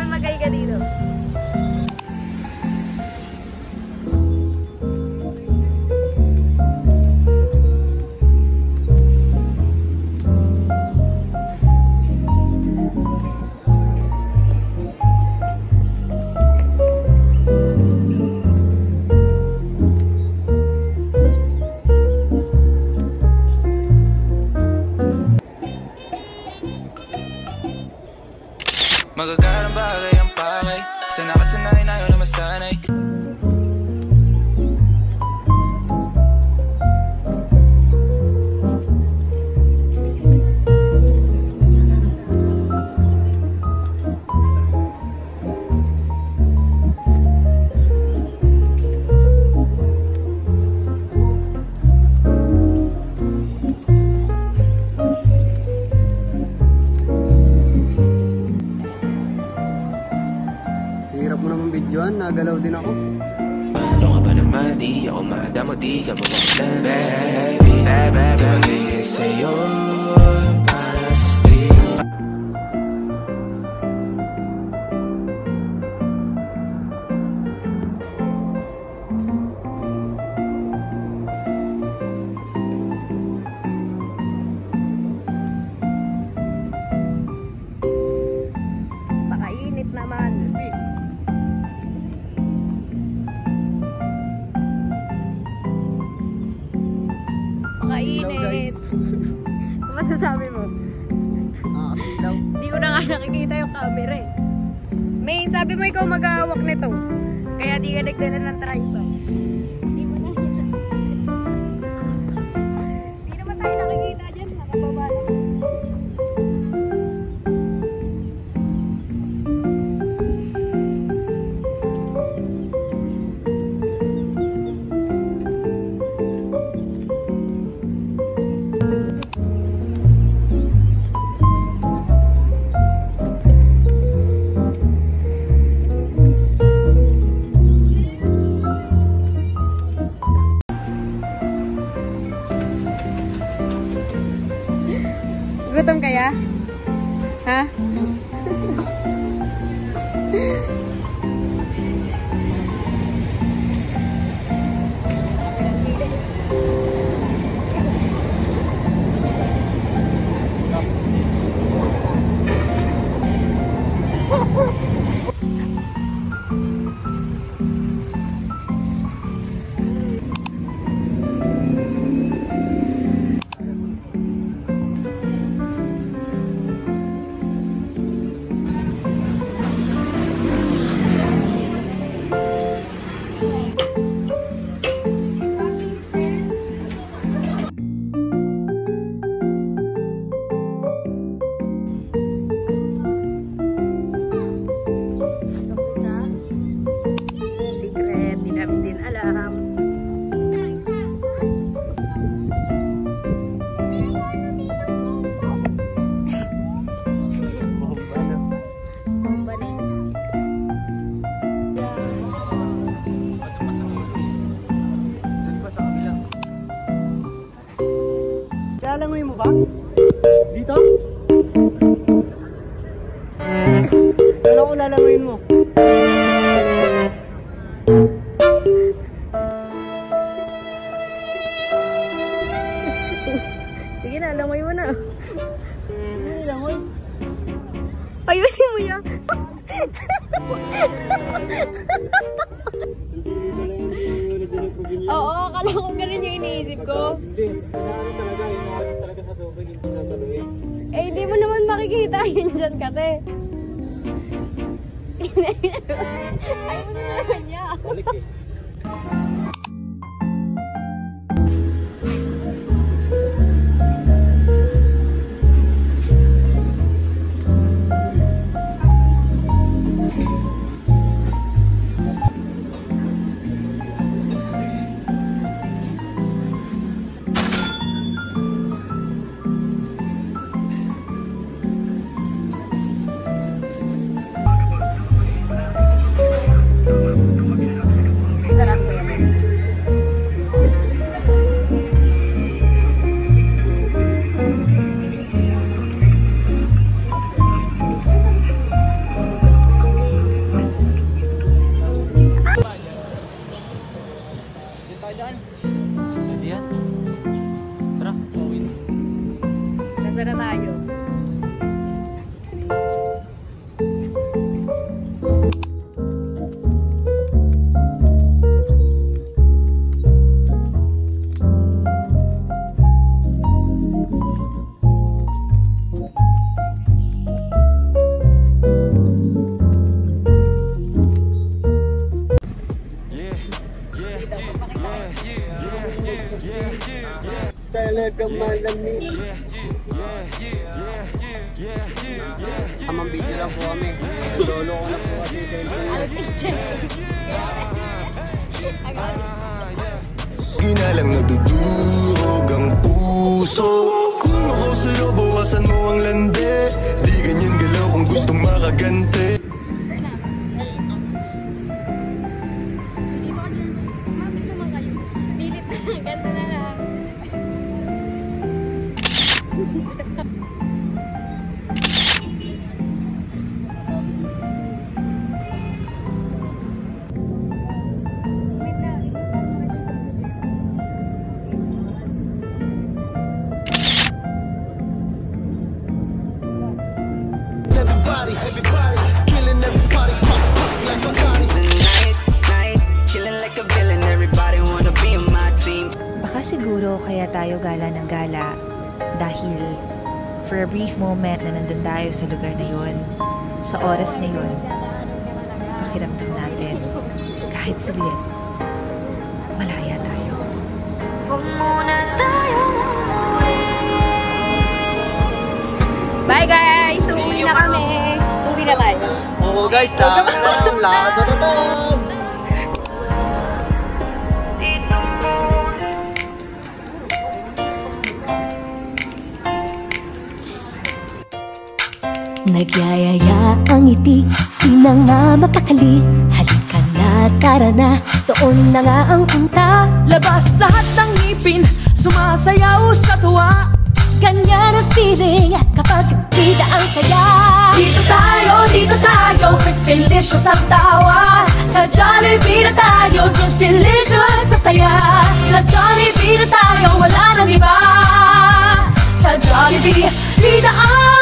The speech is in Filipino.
Magay ka dito. Magagarang bagay ang pakay. Sana kasanay na yun na masanay. Hirap mo naman videoan, nagalaw din ako. Ano ka ba naman, di ako madamo, di ka mawala. Baby, tumagay sa'yo para sa street. Pakainit naman. Pakainit. Ano masasabi mo? Nakakasilaw. Hindi ko na nga nakikita yung camera eh. Main, sabi mo ikaw maghahawak nito. Kaya di ka nagdala ng tripod. Hindi mo nakita. Hindi naman tayo nakikita dyan. Nakababa lang. Gutom kaya? Ha? Lalangoy mo ba? Dito? Kala ko lalangoyin mo. Sige na, langoy mo na. Langoy? Ayusin mo yan. Oo, akala ko ganun yung iniisip ko. Hindi, kailangan talaga, inaayos talaga sa tubig, hindi sasaluhin. Eh, hindi mo naman makikita yun dyan kasi. Ayusin mo na. Balik eh. Sarap ko yan. Pwede yan. Tara, pauwi na. Nasa na tayo? Talagang malamig. Tamang video lang po kami. Lolo ko na po kasi sa Ginalang nadudurog ang puso. Kung ako sa'yo, bawasan mo ang lande. Di ganyan galaw kung gustong makagante. Hindi ba kayo? Mabit naman kayo. Pilit na. Ganda na lang. Everybody, killing everybody, pop, pop like Bacardi. Night, chilling like a villain. Everybody wanna be on my team. Baka siguro kaya tayo gala ng gala dahil for a brief moment na nandun tayo sa lugar na yun, sa oras na yun, pakiramdam natin, kahit saglit, malaya tayo. Bye guys! Uuwi na kami. Uuwi na tayo. Oo guys, lakad na lang. Lakad na tatag. Nagyayaya ang ngiti, di na nga mapakali. Halika na, tara na, doon na nga ang punta. Labas lahat ng ngipin, sumasayaw sa tuwa. Ganyan ang feeling kapag bida ang saya. Dito tayo, Crispylicious ang tawa. Sa Jollibee na tayo, Juicylicious sa saya. Sa Jollibee na tayo, wala nang iba. Sa Jollibee, bida ang